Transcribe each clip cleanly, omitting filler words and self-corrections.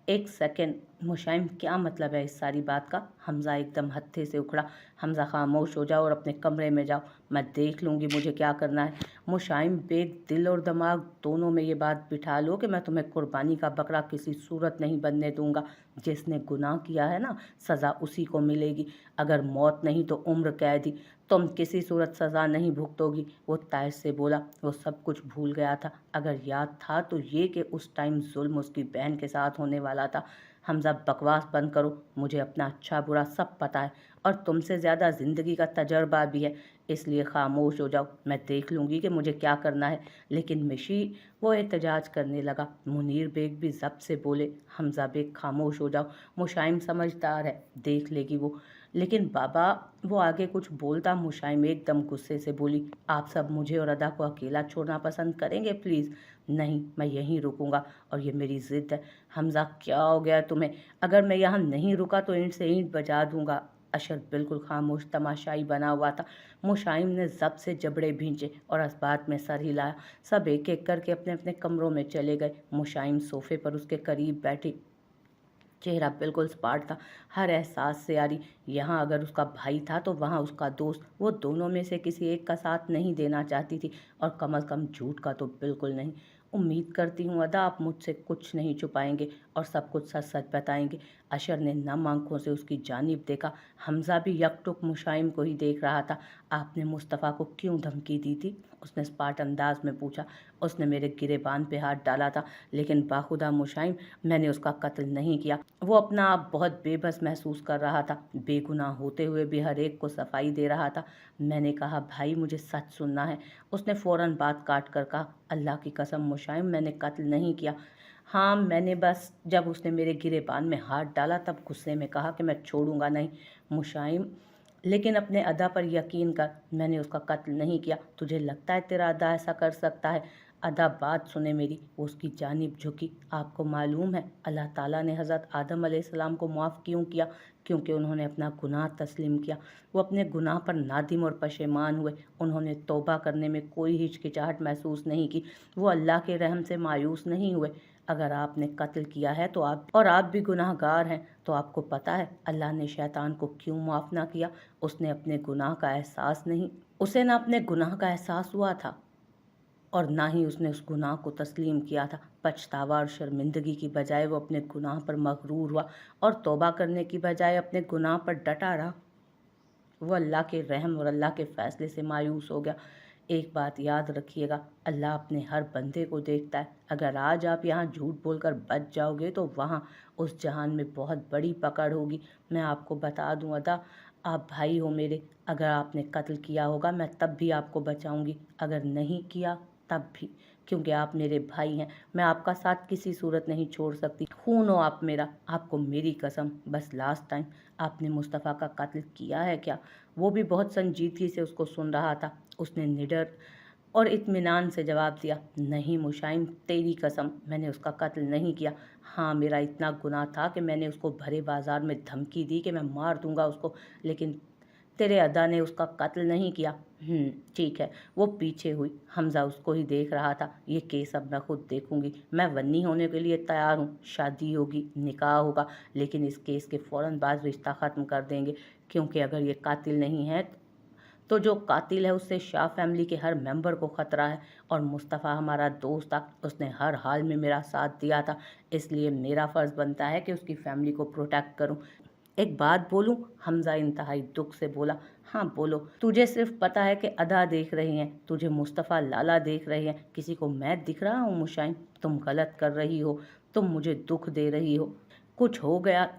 एक सेकंड मुशाइम, क्या मतलब है इस सारी बात का? हमज़ा एकदम हत्थे से उखड़ा। हमज़ा, खामोश हो जाओ और अपने कमरे में जाओ, मैं देख लूँगी मुझे क्या करना है। मुशाइम बेग, दिल और दिमाग दोनों में ये बात बिठा लो कि मैं तुम्हें कुर्बानी का बकरा किसी सूरत नहीं बनने दूंगा। जिसने गुनाह किया है ना, सज़ा उसी को मिलेगी। अगर मौत नहीं तो उम्र कैद ही, तुम किसी सूरत सज़ा नहीं भुगतोगी। वो तायर से बोला। वो सब कुछ भूल गया था। अगर याद था तो ये कि उस टाइम जुल्म उसकी बहन के साथ होने वाला था। हमज़ा, बकवास बंद करो, मुझे अपना अच्छा बुरा सब पता है और तुमसे ज़्यादा ज़िंदगी का तजर्बा भी है, इसलिए खामोश हो जाओ, मैं देख लूँगी कि मुझे क्या करना है। लेकिन मिशी, वो एहतजाज करने लगा। मुनीर बेग भी ज़ब्त से बोले, हमज़ा बेग खामोश हो जाओ, मुशाइम समझदार है, देख लेगी वो। लेकिन बाबा, वो आगे कुछ बोलता, मुशाइम एकदम गुस्से से बोली, आप सब मुझे और अदा को अकेला छोड़ना पसंद करेंगे प्लीज़? नहीं, मैं यहीं रुकूंगा और ये मेरी ज़िद है। हमज़ा, क्या हो गया तुम्हें? अगर मैं यहाँ नहीं रुका तो ईंट से ईंट बजा दूंगा। अशर बिल्कुल खामोश तमाशाई बना हुआ था। मुशाइम ने ज़ब्त से जबड़े भींचे और असबात में सर हिलाया। सब एक एक करके अपने अपने कमरों में चले गए। मुशाइम सोफे पर उसके करीब बैठी, चेहरा बिल्कुल स्पार्ट था। हर एहसास से आ रही, यहाँ अगर उसका भाई था तो वहाँ उसका दोस्त। वो दोनों में से किसी एक का साथ नहीं देना चाहती थी, और कम अज़ कम झूठ का तो बिल्कुल नहीं। उम्मीद करती हूँ अदा, आप मुझसे कुछ नहीं छुपाएंगे और सब कुछ सच सच बताएंगे। अशर ने नम आंखों से उसकी जानिब देखा। हमज़ा भी यकटुक मुशाइम को ही देख रहा था। आपने मुस्तफ़ा को क्यों धमकी दी थी? उसने स्पार्ट अंदाज में पूछा। उसने मेरे गिरेबान पे हाथ डाला था, लेकिन बाखुदा मुशाइम, मैंने उसका कत्ल नहीं किया। वो अपना आप बहुत बेबस महसूस कर रहा था, बेगुनाह होते हुए भी हर एक को सफाई दे रहा था। मैंने कहा, भाई मुझे सच सुनना है। उसने फौरन बात काट कर कहा, अल्लाह की कसम मुशाइम, मैंने कत्ल नहीं किया। हाँ, मैंने बस जब उसने मेरे गिरेबान में हाथ डाला तब गुस्से में कहा कि मैं छोड़ूंगा नहीं। मुशाइम, लेकिन अपने अदा पर यकीन कर, मैंने उसका कत्ल नहीं किया। तुझे लगता है तेरा अदा ऐसा कर सकता है? अदा, बात सुने मेरी। वो उसकी जानिब झुकी। आपको मालूम है अल्लाह ताला ने हज़रत आदम अलैहिस्सलाम को माफ़ क्यों किया? क्योंकि उन्होंने अपना गुनाह तस्लीम किया। वो अपने गुनाह पर नादिम और पशेमान हुए। उन्होंने तौबा करने में कोई हिचकिचाहट महसूस नहीं की। वो अल्लाह के रहम से मायूस नहीं हुए। अगर आपने कत्ल किया है तो आप भी गुनाहगार हैं, तो आपको पता है अल्लाह ने शैतान को क्यों माफ़ ना किया? उसने अपने गुनाह का एहसास नहीं उसे ना अपने गुनाह का एहसास हुआ था और ना ही उसने उस गुनाह को तस्लीम किया था। पछतावा और शर्मिंदगी की बजाय वो अपने गुनाह पर मगरूर हुआ और तौबा करने की बजाय अपने गुनाह पर डटा रहा। वो अल्लाह के रहम और अल्लाह के फ़ैसले से मायूस हो गया। एक बात याद रखिएगा, अल्लाह अपने हर बंदे को देखता है। अगर आज आप यहाँ झूठ बोलकर बच जाओगे तो वहाँ उस जहान में बहुत बड़ी पकड़ होगी। मैं आपको बता दूँ अदा, आप भाई हो मेरे। अगर आपने कत्ल किया होगा मैं तब भी आपको बचाऊंगी, अगर नहीं किया तब भी, क्योंकि आप मेरे भाई हैं। मैं आपका साथ किसी सूरत नहीं छोड़ सकती। खून हो आप मेरा, आपको मेरी कसम। बस लास्ट टाइम, आपने मुस्तफ़ा का कत्ल किया है क्या? वो भी बहुत संजीदगी से उसको सुन रहा था। उसने निडर और इत्मीनान से जवाब दिया, नहीं मुशाइम, तेरी कसम, मैंने उसका कत्ल नहीं किया। हाँ, मेरा इतना गुनाह था कि मैंने उसको भरे बाजार में धमकी दी कि मैं मार दूंगा उसको, लेकिन तेरे अदा ने उसका कत्ल नहीं किया। ठीक है। वो पीछे हुई। हमज़ा उसको ही देख रहा था। ये केस अब मैं खुद देखूंगी। मैं वन्नी होने के लिए तैयार हूँ। शादी होगी, निकाह होगा, लेकिन इस केस के फ़ौरन बाद रिश्ता ख़त्म कर देंगे, क्योंकि अगर ये कातिल नहीं है तो जो कातिल है उससे शाह फैमिली के हर मेंबर को ख़तरा है। और मुस्तफ़ा हमारा दोस्त था, उसने हर हाल में मेरा साथ दिया था, इसलिए मेरा फ़र्ज़ बनता है कि उसकी फैमिली को प्रोटेक्ट करूं। एक बात बोलूं? हमज़ा इंतहाई दुख से बोला। हाँ बोलो। तुझे सिर्फ पता है कि अदा देख रही हैं, तुझे मुस्तफ़ा लाला देख रहे हैं, किसी को मैं दिख रहा हूँ मुशाइम? तुम गलत कर रही हो, तुम मुझे दुख दे रही हो। कुछ हो गया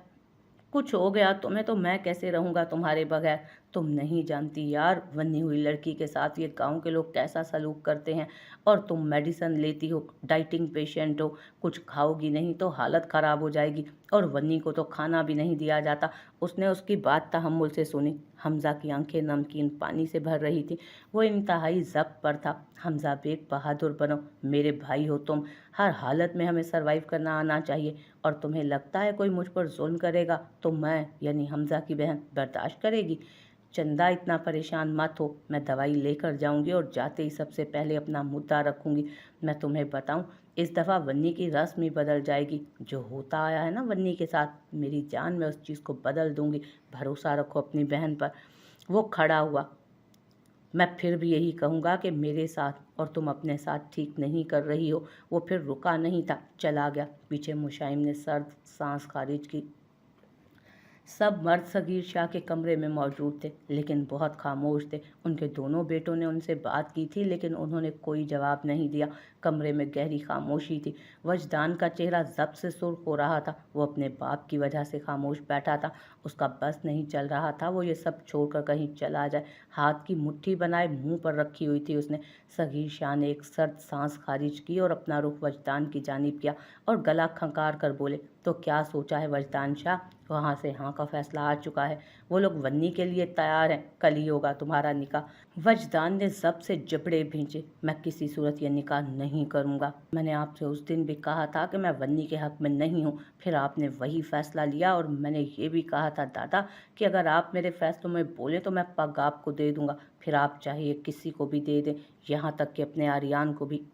कुछ हो गया तुम्हें तो मैं कैसे रहूँगा तुम्हारे बगैर? तुम नहीं जानती यार, बनी हुई लड़की के साथ ये गांव के लोग कैसा सलूक करते हैं। और तुम मेडिसिन लेती हो, डाइटिंग पेशेंट हो, कुछ खाओगी नहीं तो हालत ख़राब हो जाएगी। और वन्नी को तो खाना भी नहीं दिया जाता। उसने उसकी बात तहम्मुल से सुनी। हमज़ा की आंखें नमकीन पानी से भर रही थी। वो इंतहाई ज़ब्त पर था। हमज़ा बेग, बहादुर बनो, मेरे भाई हो तुम। हर हालत में हमें सरवाइव करना आना चाहिए। और तुम्हें लगता है कोई मुझ पर जुल्म करेगा तो मैं यानी हमज़ा की बहन बर्दाश्त करेगी? चंदा, इतना परेशान मत हो, मैं दवाई लेकर जाऊंगी और जाते ही सबसे पहले अपना मुद्दा रखूंगी। मैं तुम्हें बताऊं, इस दफ़ा वन्नी की रस्म ही बदल जाएगी। जो होता आया है ना वन्नी के साथ, मेरी जान में उस चीज़ को बदल दूंगी। भरोसा रखो अपनी बहन पर। वो खड़ा हुआ। मैं फिर भी यही कहूँगा कि मेरे साथ और तुम अपने साथ ठीक नहीं कर रही हो। वो फिर रुका नहीं था, चला गया। पीछे मुशाइम ने सर्द सांस खारिज की। सब मर्द सगीर शाह के कमरे में मौजूद थे, लेकिन बहुत खामोश थे। उनके दोनों बेटों ने उनसे बात की थी, लेकिन उन्होंने कोई जवाब नहीं दिया। कमरे में गहरी खामोशी थी। वजदान का चेहरा ज़ब्त से सुर्ख हो रहा था। वो अपने बाप की वजह से खामोश बैठा था। उसका बस नहीं चल रहा था वो ये सब छोड़कर कहीं चला जाए। हाथ की मुट्ठी बनाए मुंह पर रखी हुई थी उसने। सगीर शाह ने एक सर्द सांस खारिज की और अपना रुख वजदान की जानिब किया और गला खंकार कर बोले, तो क्या सोचा है वजदान शाह? वहाँ से हाँ का फैसला आ चुका है। वो लोग वन्नी के लिए तैयार हैं। कल ही होगा तुम्हारा निकाह। वजदान ने जब से जबड़े भींचे। मैं किसी सूरत ये निकाह नहीं करूँगा। मैंने आपसे उस दिन भी कहा था कि मैं वन्नी के हक में नहीं हूँ। फिर आपने वही फैसला लिया और मैंने ये भी कहा था दादा कि अगर आप मेरे फैसलों में बोले तो मैं पग आपको दे दूँगा। फिर आप चाहिए किसी को भी दे दें, यहाँ तक कि अपने आर्यान को भी।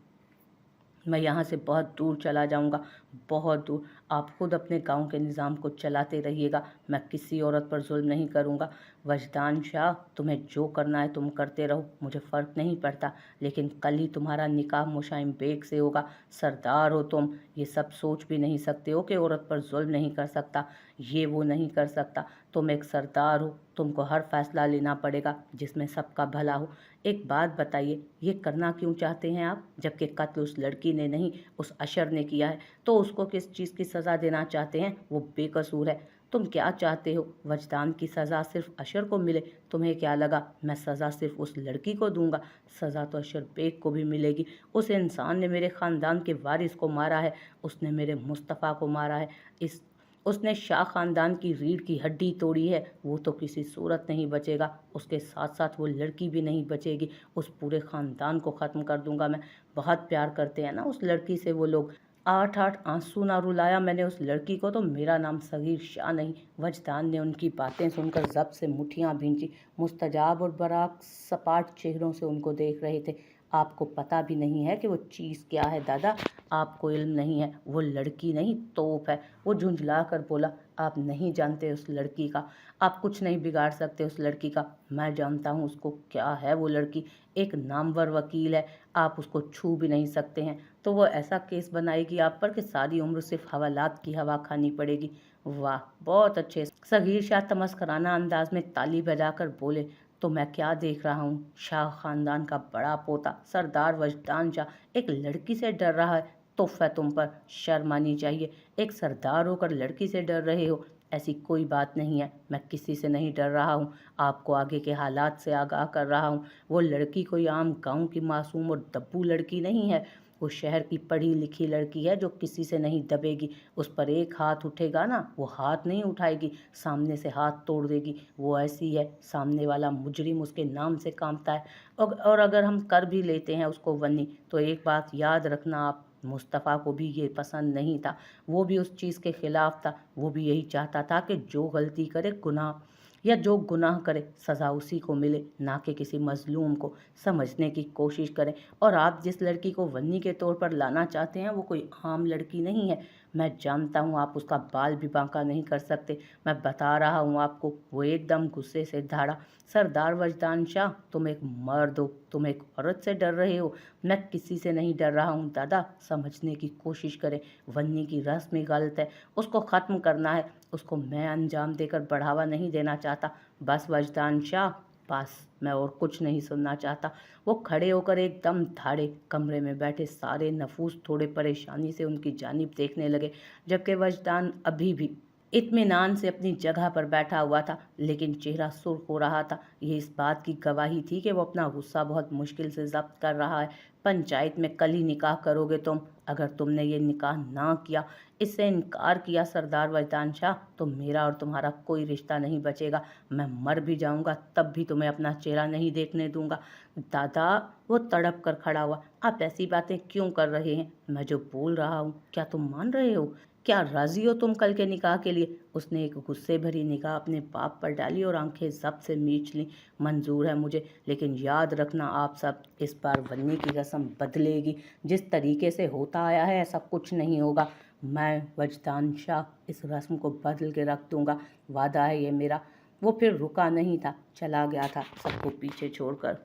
मैं यहाँ से बहुत दूर चला जाऊँगा, बहुत दूर। आप खुद अपने गांव के निज़ाम को चलाते रहिएगा। मैं किसी औरत पर जुल्म नहीं करूँगा। वजदान शाह, तुम्हें जो करना है तुम करते रहो, मुझे फ़र्क नहीं पड़ता। लेकिन कल ही तुम्हारा निकाह मुशाइम बेग से होगा। सरदार हो तुम, ये सब सोच भी नहीं सकते हो कि औरत पर जुल्म नहीं कर सकता, ये वो नहीं कर सकता। तुम एक सरदार हो, तुमको हर फैसला लेना पड़ेगा जिसमें सबका भला हो। एक बात बताइए, ये करना क्यों चाहते हैं आप? जबकि कत्ल उस लड़की ने नहीं, उस अशर ने किया है, तो उसको किस चीज़ की सज़ा देना चाहते हैं? वो बेकसूर है। तुम क्या चाहते हो? वजदान की सज़ा सिर्फ अशर को मिले? तुम्हें क्या लगा मैं सज़ा सिर्फ उस लड़की को दूंगा? सज़ा तो अशर बेग को भी मिलेगी। उस इंसान ने मेरे ख़ानदान के वारिस को मारा है, उसने मेरे मुस्तफ़ा को मारा है, इस उसने शाह ख़ानदान की रीढ़ की हड्डी तोड़ी है। वो तो किसी सूरत नहीं बचेगा। उसके साथ साथ वो लड़की भी नहीं बचेगी। उस पूरे ख़ानदान को ख़त्म कर दूंगा मैं। बहुत प्यार करते हैं ना उस लड़की से वो लोग। आठ आठ आंसू ना रुलाया मैंने उस लड़की को तो मेरा नाम सगीर शाह नहीं। वजदान ने उनकी बातें सुनकर जब से मुठियाँ भींची। मुस्तजाब और बराक सपाट चेहरों से उनको देख रहे थे। आपको पता भी नहीं है कि वो चीज़ क्या है दादा, आपको इल्म नहीं है। वो लड़की नहीं, तोप है। वो झुंझला कर बोला, आप नहीं जानते उस लड़की का, आप कुछ नहीं बिगाड़ सकते उस लड़की का। मैं जानता हूँ उसको क्या है। वो लड़की एक नामवर वकील है, आप उसको छू भी नहीं सकते हैं। तो वो ऐसा केस बनाएगी आप पर कि सारी उम्र सिर्फ हवालात की हवा खानी पड़ेगी। वाह, बहुत अच्छे। सगीर शाह तमस्कराना अंदाज में ताली बजाकर बोले, तो मैं क्या देख रहा हूँ? शाह खानदान का बड़ा पोता सरदार वजदान शाह एक लड़की से डर रहा है। तुफ है तुम पर, शर्म आनी चाहिए। एक सरदार होकर लड़की से डर रहे हो? ऐसी कोई बात नहीं है। मैं किसी से नहीं डर रहा हूँ, आपको आगे के हालात से आगाह कर रहा हूँ। वो लड़की कोई आम गांव की मासूम और दब्बू लड़की नहीं है। वो शहर की पढ़ी लिखी लड़की है जो किसी से नहीं दबेगी। उस पर एक हाथ उठेगा ना, वो हाथ नहीं उठाएगी, सामने से हाथ तोड़ देगी। वो ऐसी है, सामने वाला मुजरिम उसके नाम से कांपता है। और अगर हम कर भी लेते हैं उसको वनी, तो एक बात याद रखना आप, मुस्तफ़ा को भी ये पसंद नहीं था। वो भी उस चीज़ के ख़िलाफ़ था। वो भी यही चाहता था कि जो गलती करे गुनाह, या जो गुनाह करे सज़ा उसी को मिले, ना कि किसी मज़लूम को। समझने की कोशिश करें। और आप जिस लड़की को वन्नी के तौर पर लाना चाहते हैं वो कोई आम लड़की नहीं है। मैं जानता हूँ आप उसका बाल भी बांका नहीं कर सकते। मैं बता रहा हूँ आपको। वो एकदम गुस्से से धाड़ा, सरदार वजदान शाह, तुम एक मर्द हो, तुम एक औरत से डर रहे हो। मैं किसी से नहीं डर रहा हूँ दादा, समझने की कोशिश करें। वन्नी की रस्म ही गलत है, उसको ख़त्म करना है। उसको मैं अंजाम देकर बढ़ावा नहीं देना चाहता। बस वजदान शाह, बस, मैं और कुछ नहीं सुनना चाहता। वो खड़े होकर एकदम धाड़े। कमरे में बैठे सारे नफूस थोड़े परेशानी से उनकी जानिब देखने लगे, जबकि वजदान अभी भी इत्मीनान से अपनी जगह पर बैठा हुआ था, लेकिन चेहरा सुर्ख हो रहा था। ये इस बात की गवाही थी कि वो अपना गुस्सा बहुत मुश्किल से जब्त कर रहा है। पंचायत में कल ही निकाह करोगे तुम। अगर तुमने ये निकाह ना किया, इससे इनकार किया सरदार वजदान शाह, तो मेरा और तुम्हारा कोई रिश्ता नहीं बचेगा। मैं मर भी जाऊंगा तब भी तुम्हें अपना चेहरा नहीं देखने दूंगा। दादा, वो तड़प कर खड़ा हुआ, आप ऐसी बातें क्यों कर रहे हैं? मैं जो बोल रहा हूँ क्या तुम मान रहे हो? क्या राजी हो तुम कल के निकाह के लिए? उसने एक गुस्से भरी निगाह अपने बाप पर डाली और आंखें जब्त से मींच लीं। मंजूर है मुझे, लेकिन याद रखना आप सब, इस बार वन्नी की रस्म बदलेगी। जिस तरीके से होता आया है ऐसा कुछ नहीं होगा। मैं वजदान शाह इस रस्म को बदल के रख दूंगा, वादा है ये मेरा। वो फिर रुका नहीं था, चला गया था सबको पीछे छोड़कर।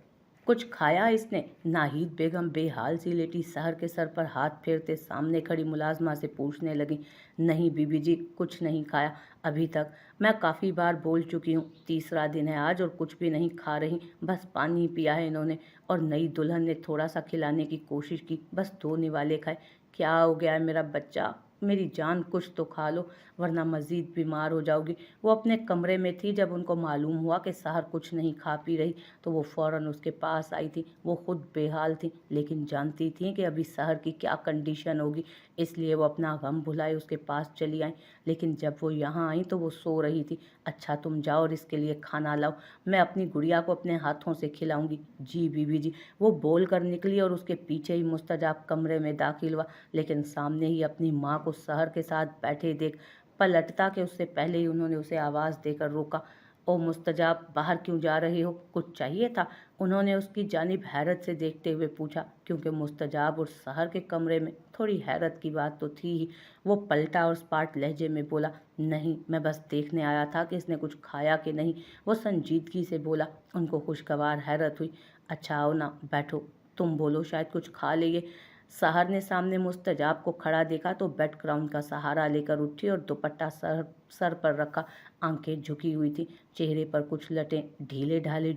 कुछ खाया इसने? नाहिद बेगम बेहाल सी लेटी सहर के सर पर हाथ फेरते सामने खड़ी मुलाजमा से पूछने लगी। नहीं बीबी जी, कुछ नहीं खाया अभी तक। मैं काफ़ी बार बोल चुकी हूँ, तीसरा दिन है आज और कुछ भी नहीं खा रही, बस पानी पिया है इन्होंने। और नई दुल्हन ने थोड़ा सा खिलाने की कोशिश की, बस 2 निवाले खाए। क्या हो गया है मेरा बच्चा? मेरी जान, कुछ तो खा लो वरना मज़ीद बीमार हो जाओगी। वो अपने कमरे में थी, जब उनको मालूम हुआ कि सहर कुछ नहीं खा पी रही तो वो फ़ौरन उसके पास आई थी। वो खुद बेहाल थी, लेकिन जानती थी कि अभी सहर की क्या कंडीशन होगी, इसलिए वो अपना गम भुलाए उसके पास चली आई। लेकिन जब वो यहाँ आई तो वो सो रही थी। अच्छा तुम जाओ और इसके लिए खाना लाओ, मैं अपनी गुड़िया को अपने हाथों से खिलाऊंगी। जी बीबी जी, वो बोल कर निकली और उसके पीछे ही मुस्तजाब कमरे में दाखिल हुआ। लेकिन सामने ही अपनी माँ को सहर के साथ बैठे देख पलटता कि उससे पहले ही उन्होंने उसे आवाज़ देकर रोका। ओ मुस्तजाब, बाहर क्यों जा रहे हो, कुछ चाहिए था? उन्होंने उसकी जानिब हैरत से देखते हुए पूछा, क्योंकि मुस्तजाब और सहर के कमरे में थोड़ी हैरत की बात तो थी ही। वो पलटा और स्पाट लहजे में बोला, नहीं, मैं बस देखने आया था कि इसने कुछ खाया कि नहीं। वो संजीदगी से बोला। उनको खुशगवार हैरत हुई। अच्छा आओ ना, बैठो, तुम बोलो, शायद कुछ खा ले ये। सहर ने सामने मुस्तजाब को खड़ा देखा तो बेड क्राउन का सहारा लेकर उठी और दुपट्टा सर पर रखा, आंखें झुकी हुई थी, चेहरे पर कुछ लटें। ढीले ढाले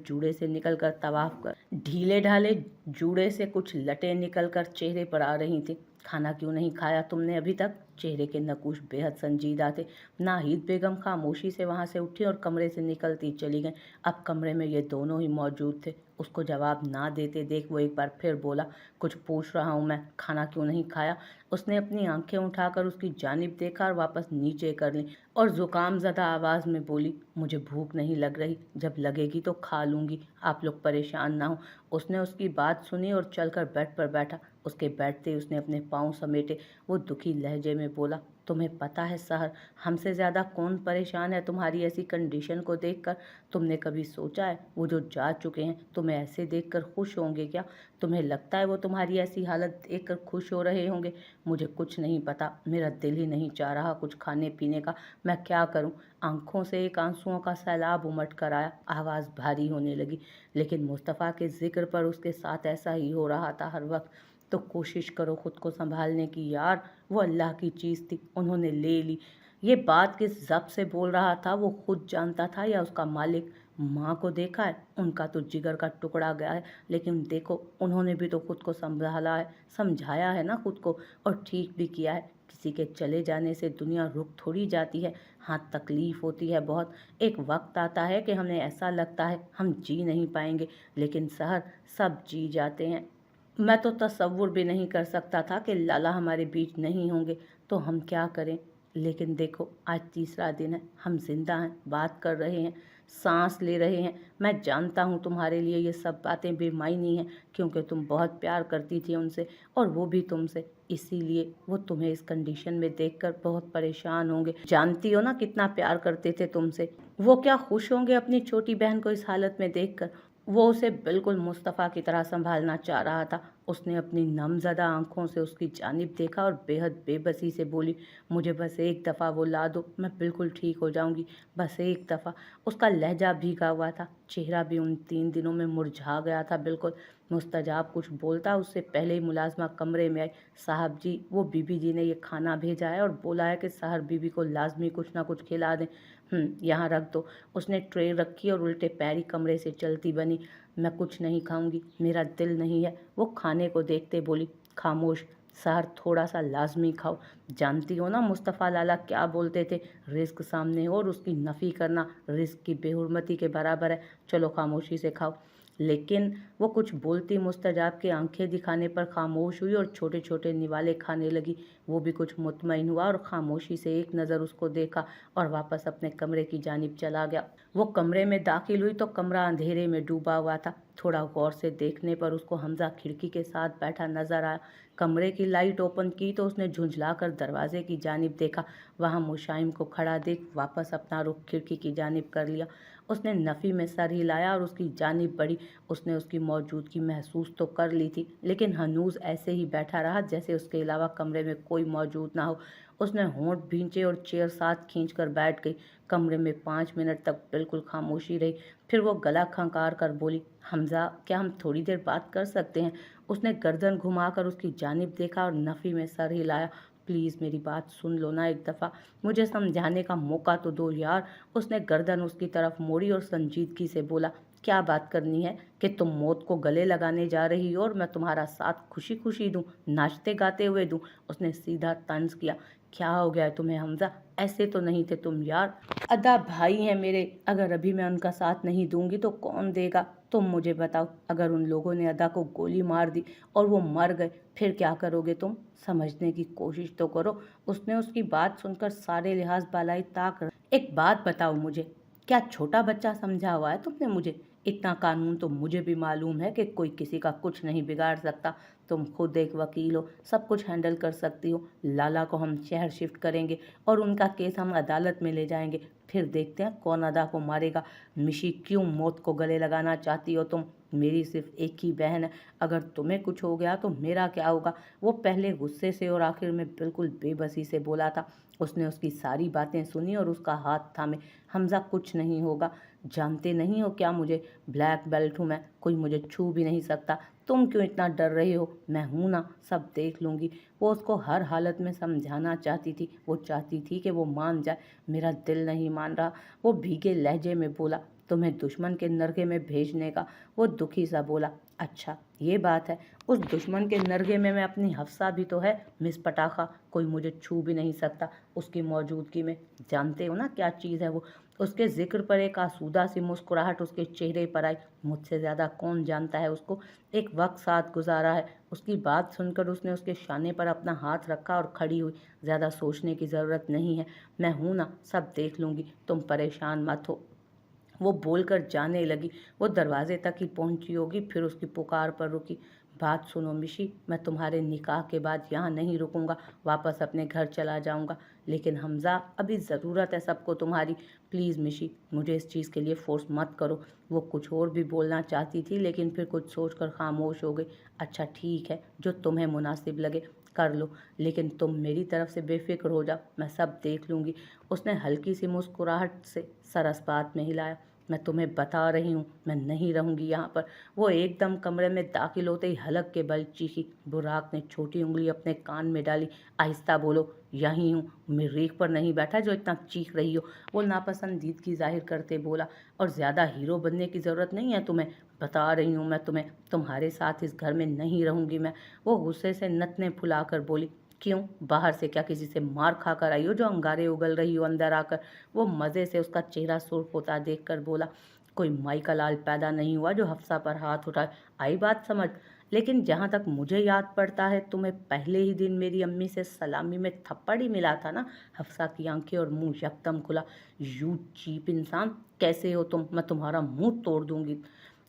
जूड़े से कुछ लटें निकलकर चेहरे पर आ रही थी। खाना क्यों नहीं खाया तुमने अभी तक? चेहरे के नकूश बेहद संजीदा थे। नाहिद बेगम खामोशी से वहां से उठी और कमरे से निकलती चली गईं। अब कमरे में ये दोनों ही मौजूद थे। उसको जवाब ना देते देख वो एक बार फिर बोला, कुछ पूछ रहा हूँ मैं, खाना क्यों नहीं खाया? उसने अपनी आंखें उठाकर उसकी जानिब देखा और वापस नीचे कर ली और जुकाम ज़दा आवाज़ में बोली, मुझे भूख नहीं लग रही, जब लगेगी तो खा लूँगी, आप लोग परेशान ना हो। उसने उसकी बात सुनी और चलकर बेड पर बैठा। उसके बैठते ही उसने अपने पाँव समेटे। वो दुखी लहजे में बोला, तुम्हें पता है सहर, हमसे ज़्यादा कौन परेशान है तुम्हारी ऐसी कंडीशन को देखकर? तुमने कभी सोचा है वो जो जा चुके हैं तुम्हें ऐसे देखकर खुश होंगे क्या? तुम्हें लगता है वो तुम्हारी ऐसी हालत देखकर खुश हो रहे होंगे? मुझे कुछ नहीं पता, मेरा दिल ही नहीं चाह रहा कुछ खाने पीने का, मैं क्या करूं? आंखों से एक आंसुओं का सैलाब उमड़ कर आया, आवाज़ भारी होने लगी। लेकिन मुस्तफ़ा के जिक्र पर उसके साथ ऐसा ही हो रहा था हर वक्त। तो कोशिश करो खुद को संभालने की यार, वो अल्लाह की चीज़ थी, उन्होंने ले ली। ये बात किस ज़ब्त से बोल रहा था वो खुद जानता था या उसका मालिक? माँ को देखा है, उनका तो जिगर का टुकड़ा गया है, लेकिन देखो उन्होंने भी तो खुद को संभाला है, समझाया है ना खुद को, और ठीक भी किया है। किसी के चले जाने से दुनिया रुक थोड़ी जाती है। हाँ, तकलीफ़ होती है बहुत। एक वक्त आता है कि हमें ऐसा लगता है हम जी नहीं पाएंगे, लेकिन सहर सब जी जाते हैं। मैं तो तसव्वुर भी नहीं कर सकता था कि लाला हमारे बीच नहीं होंगे, तो हम क्या करें? लेकिन देखो आज तीसरा दिन है, हम जिंदा हैं, बात कर रहे हैं, सांस ले रहे हैं। मैं जानता हूँ तुम्हारे लिए ये सब बातें बेमायनी हैं, क्योंकि तुम बहुत प्यार करती थी उनसे और वो भी तुमसे, इसीलिए वो तुम्हें इस कंडीशन में देखकर बहुत परेशान होंगे। जानती हो ना कितना प्यार करते थे तुमसे। वो क्या खुश होंगे अपनी छोटी बहन को इस हालत में देखकर? वो उसे बिल्कुल मुस्तफ़ा की तरह संभालना चाह रहा था। उसने अपनी नमज़दा आंखों से उसकी जानिब देखा और बेहद बेबसी से बोली, मुझे बस एक दफ़ा वो ला दो, मैं बिल्कुल ठीक हो जाऊंगी, बस एक दफ़ा। उसका लहजा भीगा हुआ था, चेहरा भी उन 3 दिनों में मुरझा गया था बिल्कुल। मुस्तजाब कुछ बोलता उससे पहले ही मुलाजमा कमरे में आई। साहब जी, वो बीबी जी ने ये खाना भेजा है और बोला है कि सहर बीबी को लाजमी कुछ ना कुछ खिला दें। यहाँ रख दो। उसने ट्रे रखी और उल्टे पैरी कमरे से चलती बनी। मैं कुछ नहीं खाऊंगी, मेरा दिल नहीं है, वो खाने को देखते बोली। खामोश, सहर थोड़ा सा लाजमी खाओ। जानती हो ना मुस्तफ़ा लाला क्या बोलते थे, रिस्क सामने हो और उसकी नफ़ी करना रिस्क की बेहुरमती के बराबर है। चलो खामोशी से खाओ। लेकिन वो कुछ बोलती मुस्तजाब की आंखें दिखाने पर खामोश हुई और छोटे छोटे निवाले खाने लगी। वो भी कुछ मुतमईन हुआ और खामोशी से एक नज़र उसको देखा और वापस अपने कमरे की जानिब चला गया। वो कमरे में दाखिल हुई तो कमरा अंधेरे में डूबा हुआ था। थोड़ा गौर से देखने पर उसको हमजा खिड़की के साथ बैठा नजर आया। कमरे की लाइट ओपन की तो उसने झुंझलाकर दरवाजे की जानिब देखा। वहां मुशाइम को खड़ा देख वापस अपना रुख खिड़की की जानिब कर लिया। उसने नफ़ी में सर हिलाया और उसकी जानिब बढ़ी। उसने उसकी मौजूदगी महसूस तो कर ली थी, लेकिन हनूज ऐसे ही बैठा रहा जैसे उसके अलावा कमरे में कोई मौजूद ना हो। उसने होंठ भींचे और चेयर साथ खींचकर बैठ गई। कमरे में 5 मिनट तक बिल्कुल खामोशी रही। फिर वो गला खंकार कर बोली, हमजा, क्या हम थोड़ी देर बात कर सकते हैं? उसने गर्दन घुमाकर उसकी जानिब देखा और नफ़ी में सर हिलाया। प्लीज़ मेरी बात सुन लो ना एक दफ़ा, मुझे समझाने का मौका तो दो यार। उसने गर्दन उसकी तरफ मोड़ी और संजीदगी से बोला, क्या बात करनी है कि तुम मौत को गले लगाने जा रही हो और मैं तुम्हारा साथ खुशी खुशी दूं, नाचते गाते हुए दूं? उसने सीधा तंज किया। क्या हो गया है तुम्हें हमजा? ऐसे तो नहीं थे तुम यार। अदा भाई हैं मेरे, अगर अभी मैं उनका साथ नहीं दूंगी तो कौन देगा? तुम मुझे बताओ, अगर उन लोगों ने अदा को गोली मार दी और वो मर गए, फिर क्या करोगे तुम? समझने की कोशिश तो करो। उसने उसकी बात सुनकर सारे लिहाज बालाई ताक रहे। एक बात बताओ मुझे, क्या छोटा बच्चा समझा हुआ है तुमने मुझे? इतना कानून तो मुझे भी मालूम है कि कोई किसी का कुछ नहीं बिगाड़ सकता। तुम खुद एक वकील हो, सब कुछ हैंडल कर सकती हो। लाला को हम शहर शिफ्ट करेंगे और उनका केस हम अदालत में ले जाएंगे। फिर देखते हैं कौन अदा को मारेगा। मिशी, क्यों मौत को गले लगाना चाहती हो तुम? मेरी सिर्फ एक ही बहन है, अगर तुम्हें कुछ हो गया तो मेरा क्या होगा? वो पहले गुस्से से और आखिर में बिल्कुल बेबसी से बोला था। उसने उसकी सारी बातें सुनी और उसका हाथ थामे। हमजा, कुछ नहीं होगा। जानते नहीं हो क्या मुझे? ब्लैक बेल्ट हूँ मैं, कोई मुझे छू भी नहीं सकता। तुम क्यों इतना डर रही हो? मैं हूं ना, सब देख लूंगी। वो उसको हर हालत में समझाना चाहती थी। वो चाहती थी कि वो मान जाए। मेरा दिल नहीं मान रहा, वो भीगे लहजे में बोला। तुम्हें दुश्मन के नरगे में भेजने का? वो दुखी सा बोला। अच्छा ये बात है, उस दुश्मन के नरगे में मैं अपनी हफ्सा भी तो है। मिस पटाखा, कोई मुझे छू भी नहीं सकता उसकी मौजूदगी में। जानते हो ना क्या चीज़ है वो? उसके जिक्र पर एक आसूदा सी मुस्कुराहट उसके चेहरे पर आई। मुझसे ज़्यादा कौन जानता है उसको? एक वक्त साथ गुजारा है। उसकी बात सुनकर उसने उसके शाने पर अपना हाथ रखा और खड़ी हुई। ज़्यादा सोचने की ज़रूरत नहीं है, मैं हूं ना, सब देख लूँगी, तुम परेशान मत हो। वो बोलकर जाने लगी। वो दरवाजे तक ही पहुंची होगी, फिर उसकी पुकार पर रुकी। बात सुनो मिशी, मैं तुम्हारे निकाह के बाद यहाँ नहीं रुकूंगा, वापस अपने घर चला जाऊंगा। लेकिन हमजा, अभी ज़रूरत है सबको तुम्हारी। प्लीज़ मिशी, मुझे इस चीज़ के लिए फोर्स मत करो। वो कुछ और भी बोलना चाहती थी, लेकिन फिर कुछ सोचकर खामोश हो गई। अच्छा ठीक है, जो तुम्हें मुनासिब लगे कर लो, लेकिन तुम मेरी तरफ से बेफिक्र हो जाओ, मैं सब देख लूँगी। उसने हल्की सी मुस्कुराहट से सर इस्पात में हिलाया। मैं तुम्हें बता रही हूँ, मैं नहीं रहूँगी यहाँ पर। वो एकदम कमरे में दाखिल होते ही हलक के बल चीखी। बुराक ने छोटी उंगली अपने कान में डाली। आहिस्ता बोलो, यहीं हूँ, मरीख पर नहीं बैठा जो इतना चीख रही हो। वो नापसंदीदगी जाहिर करते बोला। और ज़्यादा हीरो बनने की ज़रूरत नहीं है तुम्हें, बता रही हूँ मैं तुम्हें, तुम्हारे साथ इस घर में नहीं रहूँगी मैं। वो गुस्से से नथने फुलाकर बोली। क्यों, बाहर से क्या किसी से मार खाकर आई हो जो अंगारे उगल रही हो अंदर आकर? वो मज़े से उसका चेहरा सुर्ख होता देखकर बोला। कोई माई का लाल पैदा नहीं हुआ जो हफ्सा पर हाथ उठाए। आई बात समझ? लेकिन जहाँ तक मुझे याद पड़ता है, तुम्हें पहले ही दिन मेरी अम्मी से सलामी में थप्पड़ ही मिला था ना? हफ्सा की आंखें और मुंह यकदम खुला। यू चीप इंसान, कैसे हो तुम? मैं तुम्हारा मुंह तोड़ दूंगी।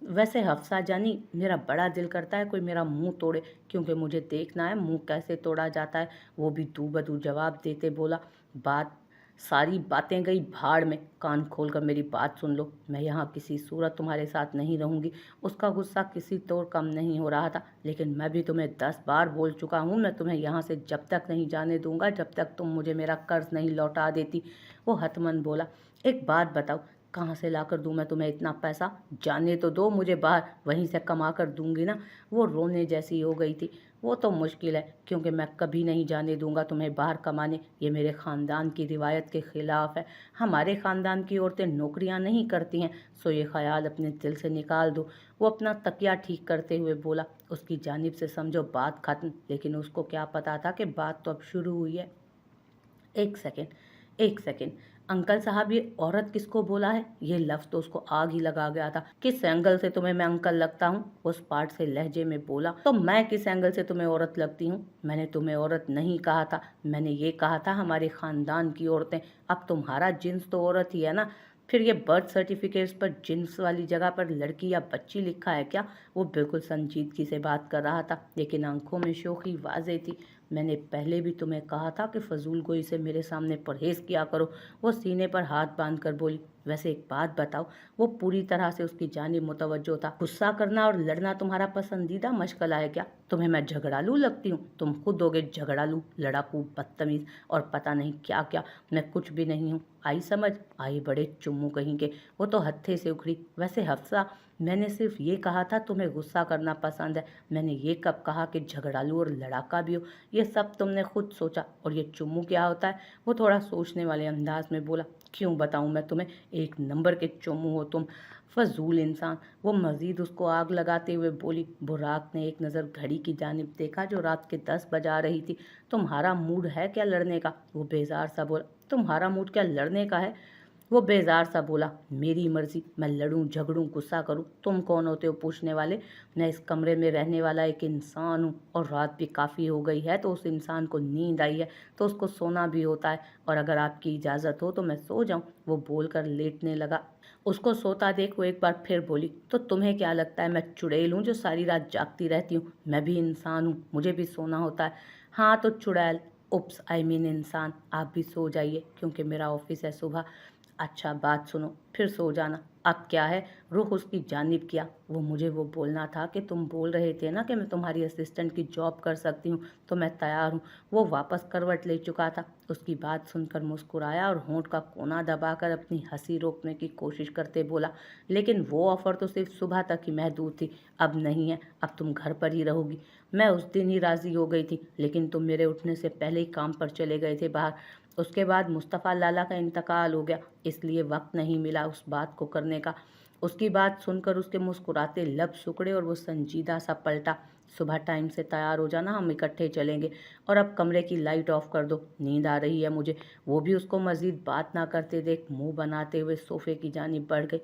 वैसे हफ्सा जानी, मेरा बड़ा दिल करता है कोई मेरा मुंह तोड़े, क्योंकि मुझे देखना है मुंह कैसे तोड़ा जाता है। वो भी दू बदू जवाब देते बोला। बात सारी बातें गई भाड़ में, कान खोलकर मेरी बात सुन लो। मैं यहाँ किसी सूरत तुम्हारे साथ नहीं रहूँगी। उसका गुस्सा किसी तौर कम नहीं हो रहा था। लेकिन मैं भी तुम्हें 10 बार बोल चुका हूँ, मैं तुम्हें यहाँ से जब तक नहीं जाने दूंगा जब तक तुम मुझे मेरा कर्ज नहीं लौटा देती। वो हतमन बोला। एक बात बताओ, कहाँ से लाकर दूं मैं तुम्हें इतना पैसा? जाने तो दो मुझे बाहर, वहीं से कमा कर दूंगी ना। वो रोने जैसी हो गई थी। वो तो मुश्किल है, क्योंकि मैं कभी नहीं जाने दूंगा तुम्हें बाहर कमाने। ये मेरे ख़ानदान की रिवायत के ख़िलाफ़ है। हमारे ख़ानदान की औरतें नौकरियां नहीं करती हैं, सो ये ख्याल अपने दिल से निकाल दो। वो अपना तकिया ठीक करते हुए बोला। उसकी जानिब से समझो बात खत्म, लेकिन उसको क्या पता था कि बात तो अब शुरू हुई है। एक सेकेंड, एक सेकंड, अंकल साहब ये औरत किसको बोला है? ये लफ्ज़ तो उसको आग ही लगा गया था। किस एंगल से तुम्हें मैं अंकल लगता हूँ? उस पार्ट से लहजे में बोला। तो मैं किस एंगल से तुम्हें औरत लगती हूँ? मैंने तुम्हें औरत नहीं कहा था, मैंने ये कहा था हमारे ख़ानदान की औरतें। अब तुम्हारा जिन्स तो औरत ही है ना? फिर ये बर्थ सर्टिफिकेट्स पर जिन्स वाली जगह पर लड़की या बच्ची लिखा है क्या? वो बिल्कुल संजीदगी से बात कर रहा था, लेकिन आंखों में शोखी वाज़ेह थी। मैंने पहले भी तुम्हें कहा था कि फजूल गोई से मेरे सामने परहेज़ किया करो। वो सीने पर हाथ बांध कर बोली। वैसे एक बात बताओ, वो पूरी तरह से उसकी जानिब मुतवज्जो था। गुस्सा करना और लड़ना तुम्हारा पसंदीदा मशगला है क्या? तुम्हें मैं झगड़ालू लगती हूँ? तुम खुद होगे झगड़ालू, लड़ाकू, बदतमीज और पता नहीं क्या क्या। मैं कुछ भी नहीं हूँ। आई समझ? आई बड़े चुम्मू कहीं के। वो तो हत्थे से उखड़ी। वैसे हफ्सा, मैंने सिर्फ ये कहा था तुम्हें गुस्सा करना पसंद है। मैंने ये कब कहा कि झगड़ालू और लड़ाका भी हो? ये सब तुमने खुद सोचा। और ये चुम्मू क्या होता है? वो थोड़ा सोचने वाले अंदाज में बोला। क्यों बताऊं मैं तुम्हें, एक नंबर के चुम्मू हो तुम, फजूल इंसान। वो मजीद उसको आग लगाते हुए बोली। बुराक ने एक नज़र घड़ी की जानिब देखा जो रात के 10 बजा रही थी। तुम्हारा मूड है क्या लड़ने का? वो बेजार सा बोला। तुम्हारा मूड क्या लड़ने का है? वो बेजार सा बोला। मेरी मर्जी, मैं लड़ूं, झगड़ूं, गुस्सा करूं, तुम कौन होते हो पूछने वाले? मैं इस कमरे में रहने वाला एक इंसान हूं, और रात भी काफ़ी हो गई है तो उस इंसान को नींद आई है तो उसको सोना भी होता है, और अगर आपकी इजाज़त हो तो मैं सो जाऊं। वो बोलकर लेटने लगा। उसको सोता देख वो एक बार फिर बोली। तो तुम्हें क्या लगता है मैं चुड़ैल हूँ जो सारी रात जागती रहती हूँ? मैं भी इंसान हूँ, मुझे भी सोना होता है। हाँ तो चुड़ैल, उप्स आई मीन इंसान, आप भी सो जाइए क्योंकि मेरा ऑफिस है सुबह। अच्छा बात सुनो, फिर सो जाना। अब क्या है? रुख उसकी जानिब किया। वो बोलना था कि तुम बोल रहे थे ना कि मैं तुम्हारी असिस्टेंट की जॉब कर सकती हूँ, तो मैं तैयार हूँ। वो वापस करवट ले चुका था। उसकी बात सुनकर मुस्कुराया और होंठ का कोना दबाकर अपनी हंसी रोकने की कोशिश करते बोला। लेकिन वो ऑफ़र तो सिर्फ सुबह तक ही महदूद थी, अब नहीं है। अब तुम घर पर ही रहोगी। मैं उस दिन ही राज़ी हो गई थी, लेकिन तुम मेरे उठने से पहले ही काम पर चले गए थे बाहर। उसके बाद मुस्तफ़ा लाला का इंतकाल हो गया, इसलिए वक्त नहीं मिला उस बात को करने का। उसकी बात सुनकर उसके मुस्कुराते लब सिकुड़े और वो संजीदा सा पलटा। सुबह टाइम से तैयार हो जाना, हम इकट्ठे चलेंगे। और अब कमरे की लाइट ऑफ कर दो, नींद आ रही है मुझे। वो भी उसको मज़ीद बात ना करते देख मुंह बनाते हुए सोफे की जानिब बढ़ गई।